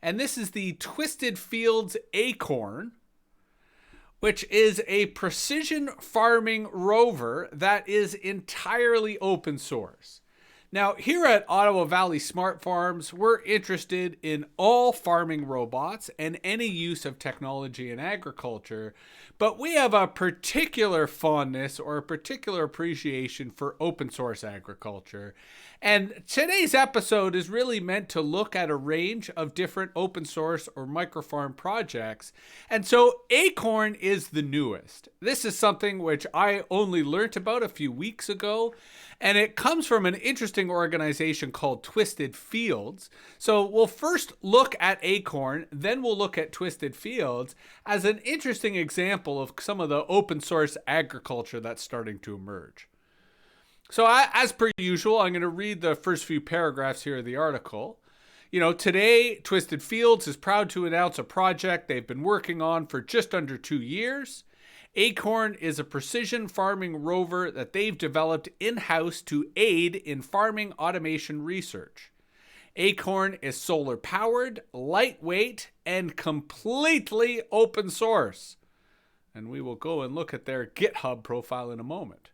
And this is the Twisted Fields Acorn, which is a precision farming rover that is entirely open source. Now, here at Ottawa Valley Smart Farms, we're interested in all farming robots and any use of technology in agriculture, but we have a particular fondness or a particular appreciation for open source agriculture. And today's episode is really meant to look at a range of different open source or microfarm projects. And so Acorn is the newest. This is something which I only learned about a few weeks ago, and it comes from an interesting organization called Twisted Fields. So we'll first look at Acorn, then we'll look at Twisted Fields as an interesting example of some of the open source agriculture that's starting to emerge. So as per usual, I'm going to read the first few paragraphs here of the article. Today, Twisted Fields is proud to announce a project they've been working on for just under 2 years. Acorn is a precision farming rover that they've developed in-house to aid in farming automation research. Acorn is solar powered, lightweight, and completely open source. And we will go and look at their GitHub profile in a moment.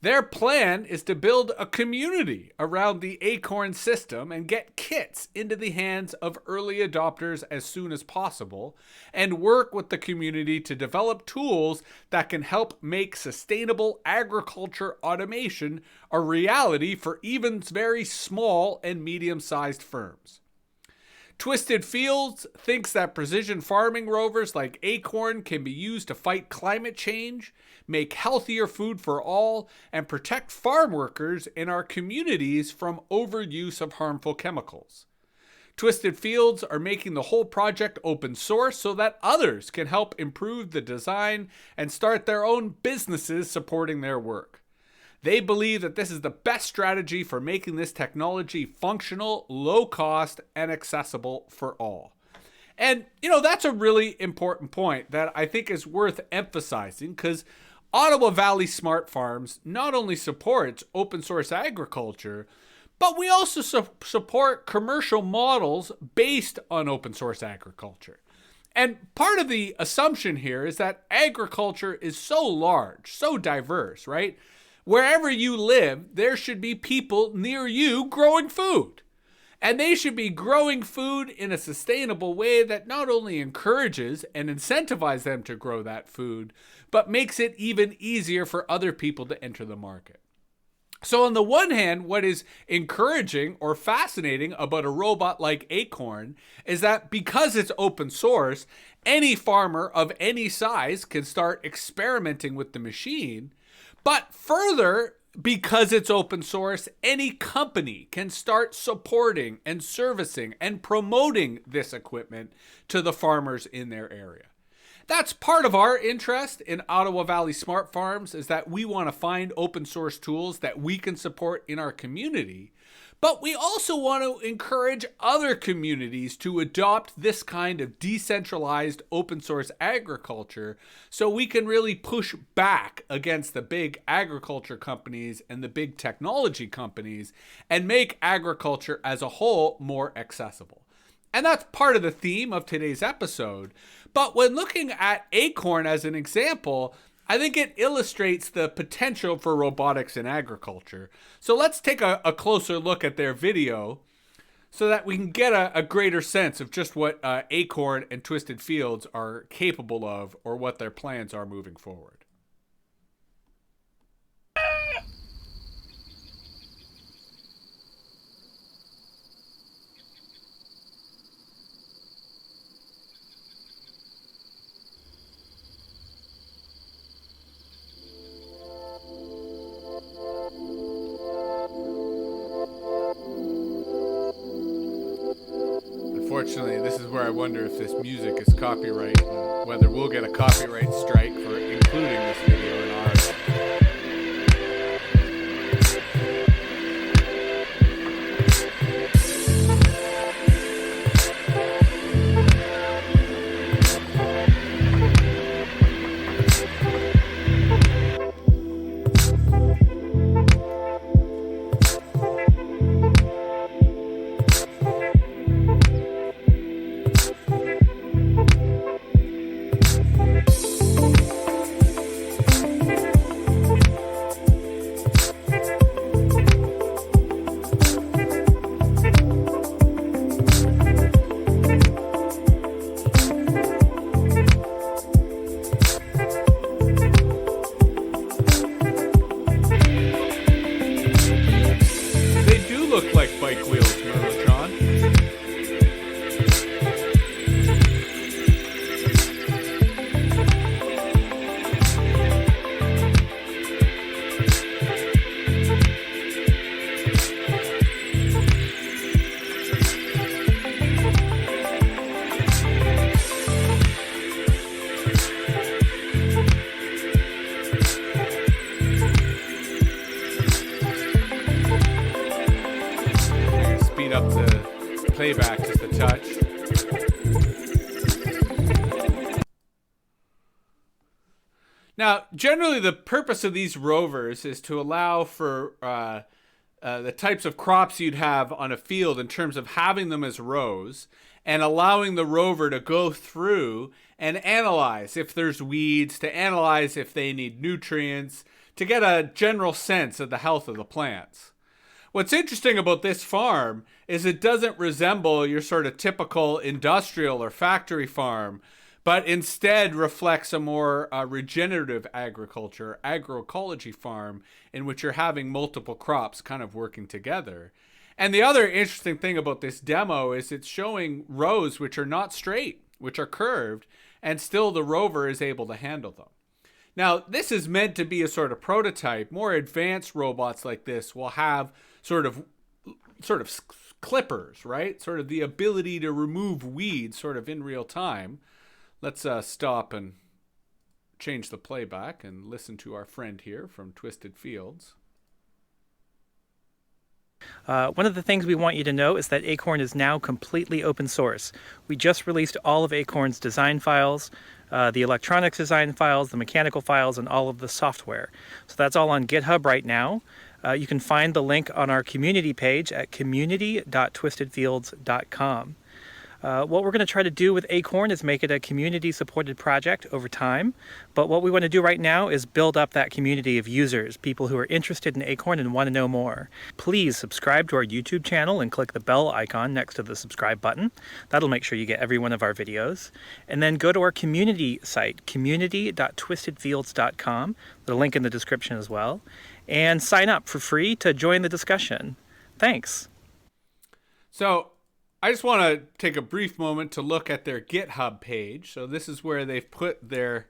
Their plan is to build a community around the Acorn system and get kits into the hands of early adopters as soon as possible, and work with the community to develop tools that can help make sustainable agriculture automation a reality for even very small and medium-sized firms. Twisted Fields thinks that precision farming rovers like Acorn can be used to fight climate change, make healthier food for all, and protect farm workers in our communities from overuse of harmful chemicals. Twisted Fields are making the whole project open source so that others can help improve the design and start their own businesses supporting their work. They believe that this is the best strategy for making this technology functional, low cost, and accessible for all. And, that's a really important point that I think is worth emphasizing, because Ottawa Valley Smart Farms not only supports open source agriculture, but we also support commercial models based on open source agriculture. And part of the assumption here is that agriculture is so large, so diverse, right? Wherever you live, there should be people near you growing food. And they should be growing food in a sustainable way that not only encourages and incentivizes them to grow that food, but makes it even easier for other people to enter the market. So on the one hand, what is encouraging or fascinating about a robot like Acorn is that because it's open source, any farmer of any size can start experimenting with the machine. But further, because it's open source, any company can start supporting and servicing and promoting this equipment to the farmers in their area. That's part of our interest in Ottawa Valley Smart Farms, is that we want to find open source tools that we can support in our community. But we also want to encourage other communities to adopt this kind of decentralized open source agriculture so we can really push back against the big agriculture companies and the big technology companies and make agriculture as a whole more accessible. And that's part of the theme of today's episode. But when looking at Acorn as an example, I think it illustrates the potential for robotics in agriculture. So let's take a closer look at their video so that we can get a greater sense of just what Acorn and Twisted Fields are capable of, or what their plans are moving forward. Unfortunately, this is where I wonder if this music is copyright, and whether we'll get a copyright strike for including this video in ours. Now, generally, the purpose of these rovers is to allow for the types of crops you'd have on a field in terms of having them as rows and allowing the rover to go through and analyze if there's weeds, to analyze if they need nutrients, to get a general sense of the health of the plants. What's interesting about this farm is it doesn't resemble your sort of typical industrial or factory farm, but instead reflects a more regenerative agriculture, agroecology farm in which you're having multiple crops kind of working together. And the other interesting thing about this demo is it's showing rows which are not straight, which are curved, and still the rover is able to handle them. Now, this is meant to be a sort of prototype. More advanced robots like this will have sort of clippers, right? Sort of the ability to remove weeds sort of in real time. Let's stop and change the playback and listen to our friend here from Twisted Fields. One of the things we want you to know is that Acorn is now completely open source. We just released all of Acorn's design files, the electronics design files, the mechanical files, and all of the software. So that's all on GitHub right now. You can find the link on our community page at community.twistedfields.com. What we're going to try to do with Acorn is make it a community-supported project over time, but what we want to do right now is build up that community of users, people who are interested in Acorn and want to know more. Please subscribe to our YouTube channel and click the bell icon next to the subscribe button. That'll make sure you get every one of our videos. And then go to our community site, community.twistedfields.com, the link in the description as well, and sign up for free to join the discussion. Thanks. So, I just want to take a brief moment to look at their GitHub page. So this is where they've put their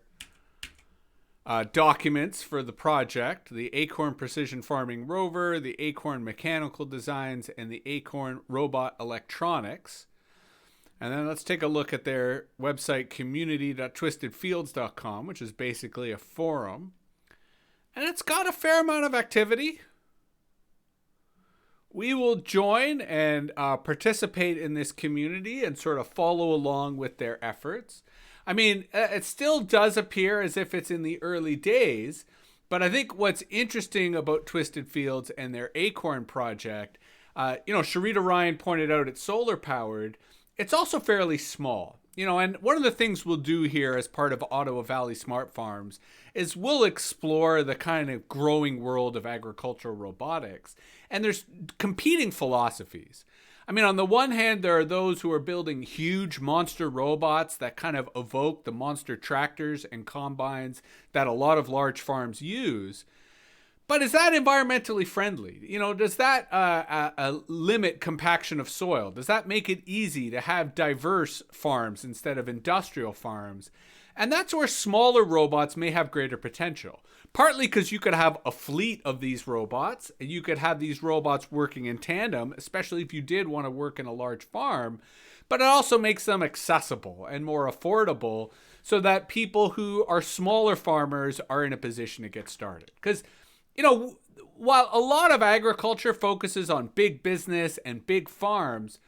documents for the project, the Acorn Precision Farming Rover, the Acorn Mechanical Designs, and the Acorn Robot Electronics. And then let's take a look at their website, community.twistedfields.com, which is basically a forum. And it's got a fair amount of activity. We will join and participate in this community and sort of follow along with their efforts. I mean, it still does appear as if it's in the early days, but I think what's interesting about Twisted Fields and their Acorn project, Sharita Ryan pointed out it's solar powered. It's also fairly small. And one of the things we'll do here as part of Ottawa Valley Smart Farms is we'll explore the kind of growing world of agricultural robotics. And there's competing philosophies. I mean, on the one hand, there are those who are building huge monster robots that kind of evoke the monster tractors and combines that a lot of large farms use. But is that environmentally friendly? Does that limit compaction of soil? Does that make it easy to have diverse farms instead of industrial farms? And that's where smaller robots may have greater potential. Partly because you could have a fleet of these robots, and you could have these robots working in tandem, especially if you did want to work in a large farm. But it also makes them accessible and more affordable so that people who are smaller farmers are in a position to get started. Because while a lot of agriculture focuses on big business and big farms,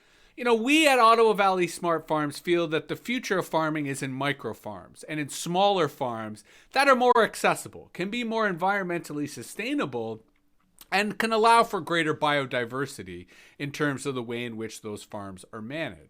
we at Ottawa Valley Smart Farms feel that the future of farming is in micro farms and in smaller farms that are more accessible, can be more environmentally sustainable, and can allow for greater biodiversity in terms of the way in which those farms are managed.